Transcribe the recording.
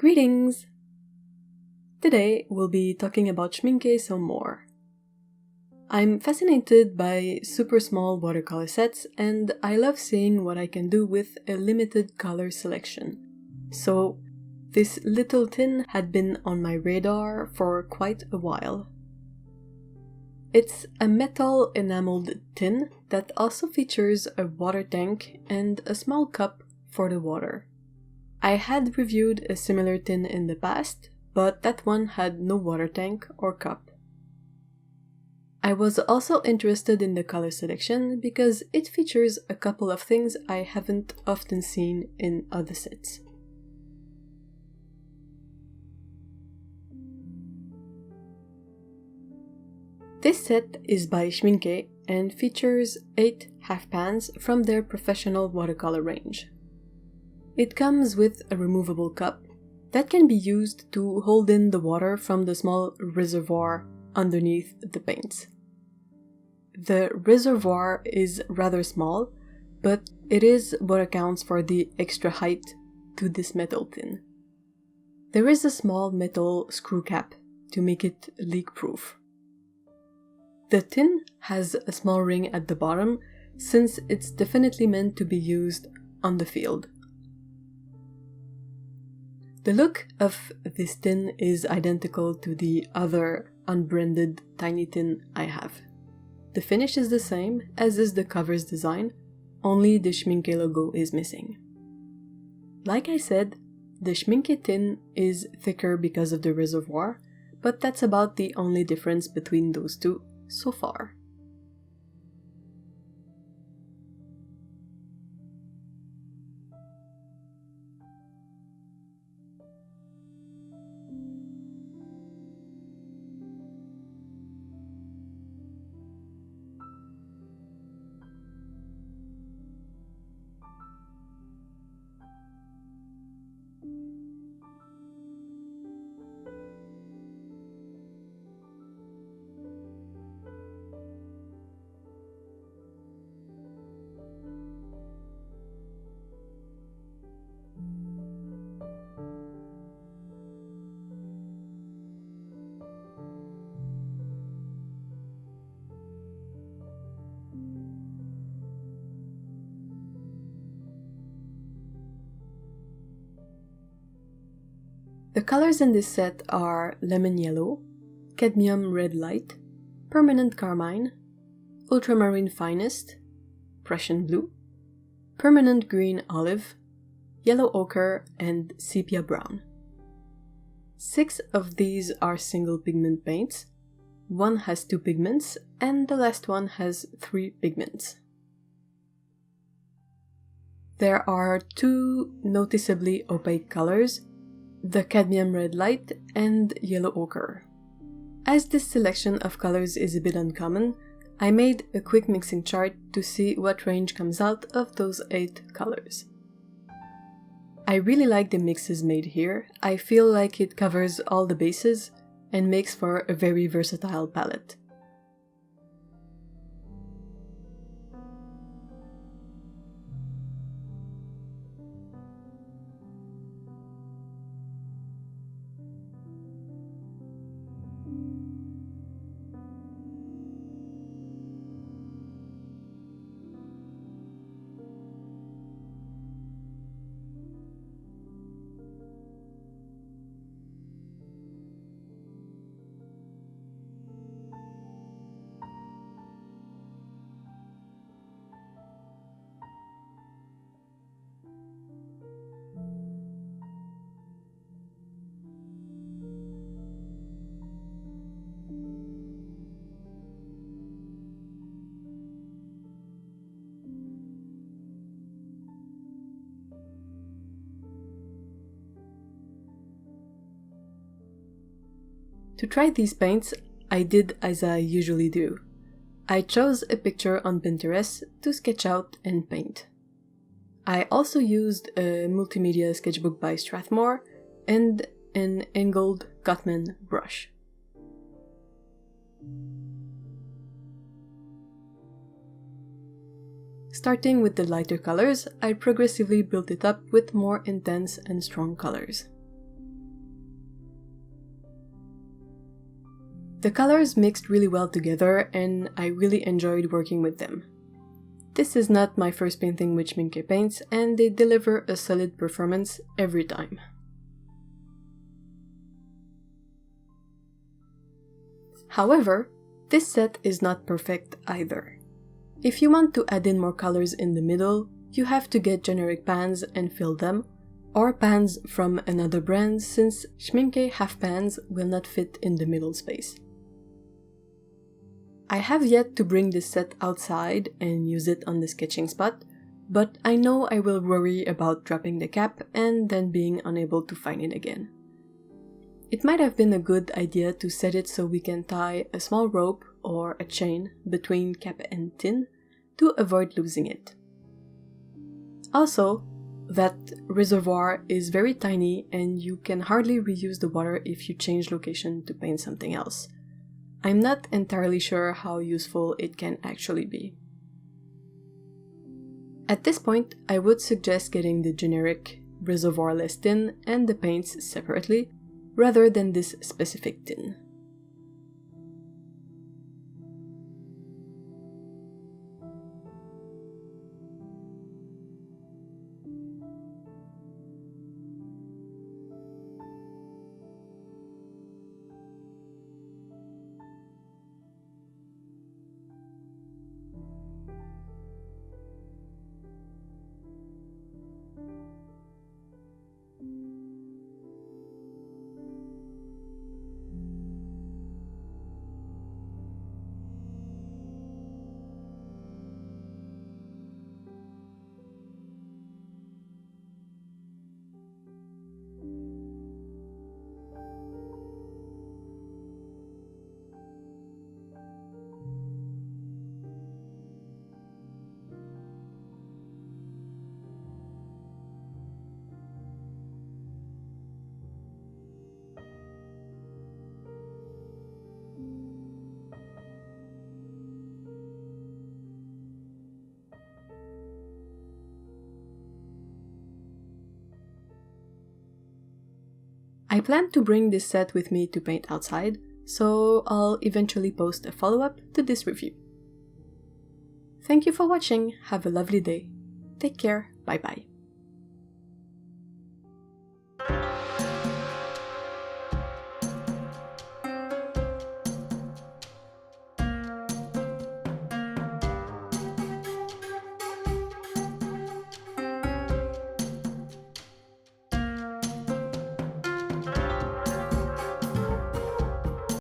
Greetings! Today we'll be talking about Schmincke some more. I'm fascinated by super small watercolor sets and I love seeing what I can do with a limited color selection. So this little tin had been on my radar for quite a while. It's a metal enameled tin that also features a water tank and a small cup for the water. I had reviewed a similar tin in the past, but that one had no water tank or cup. I was also interested in the color selection because it features a couple of things I haven't often seen in other sets. This set is by Schmincke and features 8 half pans from their professional watercolor range. It comes with a removable cup that can be used to hold in the water from the small reservoir underneath the paints. The reservoir is rather small, but it is what accounts for the extra height to this metal tin. There is a small metal screw cap to make it leak-proof. The tin has a small ring at the bottom since it's definitely meant to be used on the field. The look of this tin is identical to the other unbranded tiny tin I have. The finish is the same, as is the cover's design, only the Schmincke logo is missing. Like I said, the Schmincke tin is thicker because of the reservoir, but that's about the only difference between those two so far. The colors in this set are lemon yellow, cadmium red light, permanent carmine, ultramarine finest, Prussian blue, permanent green olive, yellow ochre, and sepia brown. 6 of these are single pigment paints, 1 has 2 pigments, and the last one has 3 pigments. There are 2 noticeably opaque colors, the cadmium red light and yellow ochre. As this selection of colors is a bit uncommon, I made a quick mixing chart to see what range comes out of those 8 colors. I really like the mixes made here. I feel like it covers all the bases and makes for a very versatile palette. To try these paints, I did as I usually do. I chose a picture on Pinterest to sketch out and paint. I also used a multimedia sketchbook by Strathmore and an angled Cotman brush. Starting with the lighter colors, I progressively built it up with more intense and strong colors. The colors mixed really well together and I really enjoyed working with them. This is not my first painting with Schmincke paints and they deliver a solid performance every time. However, this set is not perfect either. If you want to add in more colors in the middle, you have to get generic pans and fill them, or pans from another brand since Schmincke half pans will not fit in the middle space. I have yet to bring this set outside and use it on the sketching spot, but I know I will worry about dropping the cap and then being unable to find it again. It might have been a good idea to set it so we can tie a small rope or a chain between cap and tin to avoid losing it. Also, that reservoir is very tiny and you can hardly reuse the water if you change location to paint something else. I'm not entirely sure how useful it can actually be. At this point, I would suggest getting the generic reservoir-less tin and the paints separately, rather than this specific tin. I plan to bring this set with me to paint outside, so I'll eventually post a follow-up to this review. Thank you for watching, have a lovely day. Take care, bye bye.